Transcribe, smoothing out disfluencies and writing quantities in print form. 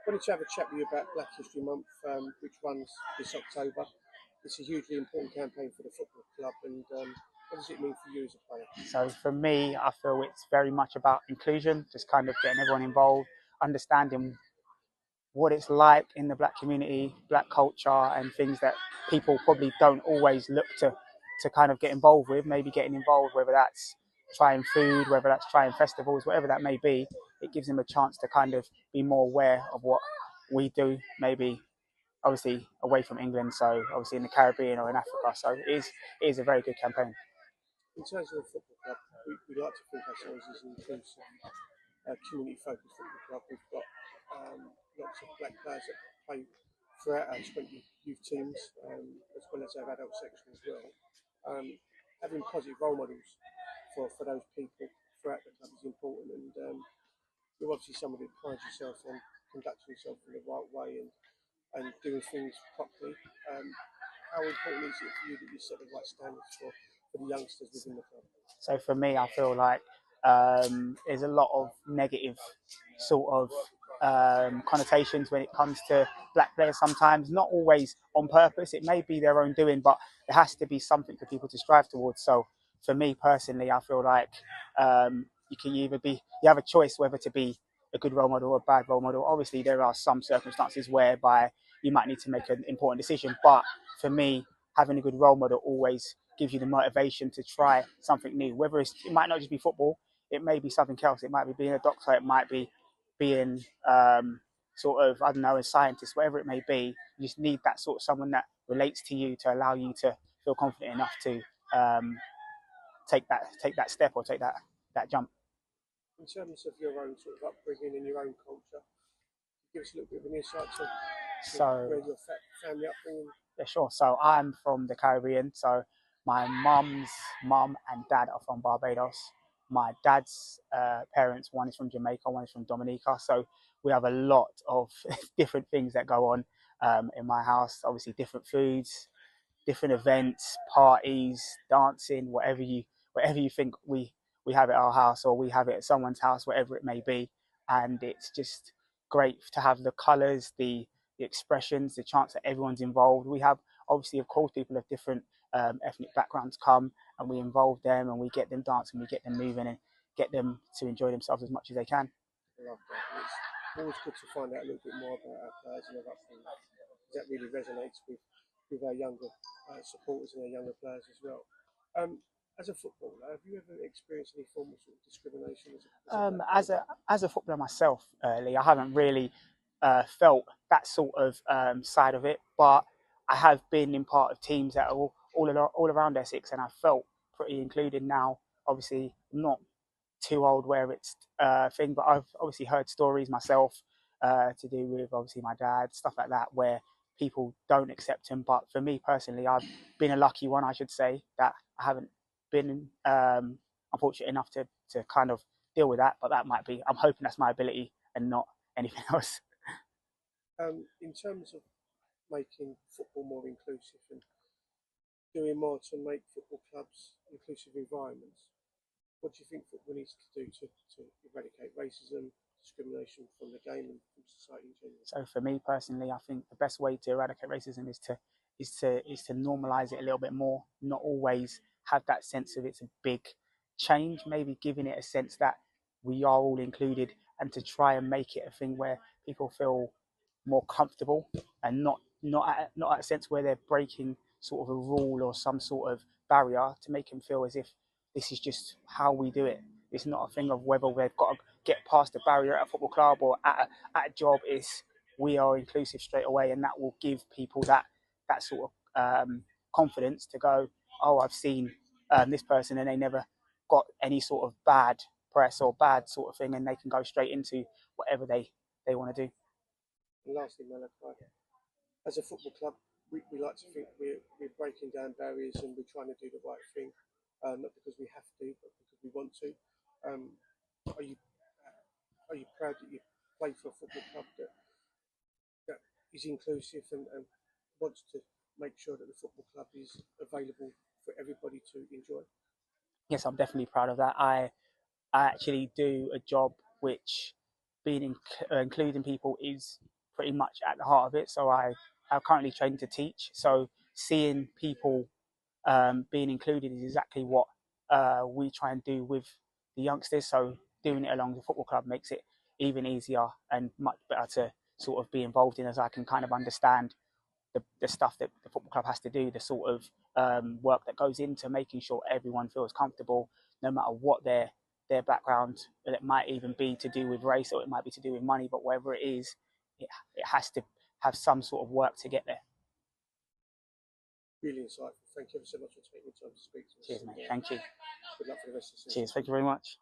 Wanted to have a chat with you about Black History Month, which runs this October. It's a hugely important campaign for the football club, and what does it mean for you as a player? So for me, I feel it's very much about inclusion, just kind of getting everyone involved, understanding what it's like in the black community, black culture, and things that people probably don't always look to kind of get involved with. Maybe getting involved, whether that's trying food, whether that's trying festivals, whatever that may be. It gives them a chance to kind of be more aware of what we do. Maybe obviously away from England, so obviously in the Caribbean or in Africa. So it is a very good campaign. In terms of a football club, we like to think ourselves as an inclusive, community-focused football club. We've got lots of black players that play throughout our 20 youth teams, as well as our adult section as well. Having positive role models for those people throughout the club is important, and you're obviously somebody that prides yourself on conducting yourself in the right way and doing things properly. How important is it for you that you set the right standards for the youngsters within the club? So for me, I feel like there's a lot of negative sort of connotations when it comes to black players sometimes, not always on purpose. It may be their own doing, but there has to be something for people to strive towards. So for me personally, I feel like you have a choice whether to be a good role model or a bad role model. Obviously, there are some circumstances whereby you might need to make an important decision, but for me, having a good role model always gives you the motivation to try something new. Whether it might not just be football, it may be something else. It might be being a doctor, it might be being sort of, I don't know, a scientist, whatever it may be. You just need that sort of someone that relates to you to allow you to feel confident enough to take that step or take that jump. In terms of your own sort of upbringing and your own culture, give us a little bit of an insight to where your family upbringing. Yeah, sure. So I'm from the Caribbean. So my mum's mum and dad are from Barbados. My dad's parents, one is from Jamaica, one is from Dominica. So we have a lot of different things that go on in my house. Obviously, different foods, different events, parties, dancing, whatever you think we have at our house or we have it at someone's house, whatever it may be. And it's just great to have the colours, the expressions, the chance that everyone's involved. We have, obviously, of course, people of different ethnic backgrounds come and we involve them and we get them dancing, we get them moving and get them to enjoy themselves as much as they can. I love that. It's always good to find out a little bit more about our players and their upbringing. That really resonates with our younger supporters and our younger players as well. As a footballer, have you ever experienced any form of, sort of discrimination? As a footballer myself, Lee, I haven't really felt that sort of side of it, but I have been in part of teams that are all around Essex, and I felt pretty included now. Obviously, not too old where it's a thing, but I've obviously heard stories myself to do with obviously my dad, stuff like that, where people don't accept him. But for me personally, I've been a lucky one, I should say, that I haven't been unfortunate enough to kind of deal with that. But that might be, I'm hoping that's my ability and not anything else. In terms of making football more inclusive and doing more to make football clubs inclusive environments, what do you think football needs to do to eradicate racism, discrimination from the game and from society in general? So for me personally, I think the best way to eradicate racism is to normalise it a little bit more. Not always have that sense of it's a big change. Maybe giving it a sense that we are all included, and to try and make it a thing where people feel more comfortable and not at a sense where they're breaking sort of a rule or some sort of barrier, to make them feel as if this is just how we do it. It's not a thing of whether we've got to get past the barrier at a football club or at a job. It's we are inclusive straight away, and that will give people that sort of confidence to go, oh, I've seen this person and they never got any sort of bad press or bad sort of thing, and they can go straight into whatever they want to do. And lastly, Malaki, as a football club, we like to think we're breaking down barriers and we're trying to do the right thing, not because we have to, but because we want to. Are you proud that you play for a football club that is inclusive and wants to make sure that the football club is available for everybody to enjoy? Yes, I'm definitely proud of that. I actually do a job which including people is pretty much at the heart of it. So I currently trained to teach. So seeing people being included is exactly what we try and do with the youngsters. So doing it along the football club makes it even easier and much better to sort of be involved in, as I can kind of understand the stuff that the football club has to do, the sort of work that goes into making sure everyone feels comfortable, no matter what their background. It might even be to do with race, or it might be to do with money, but whatever it is, it has to have some sort of work to get there. Really insightful. Thank you ever so much for taking the time to speak to us. Cheers, mate. Thank you. Good luck for the rest of the season. Cheers. Thank you very much.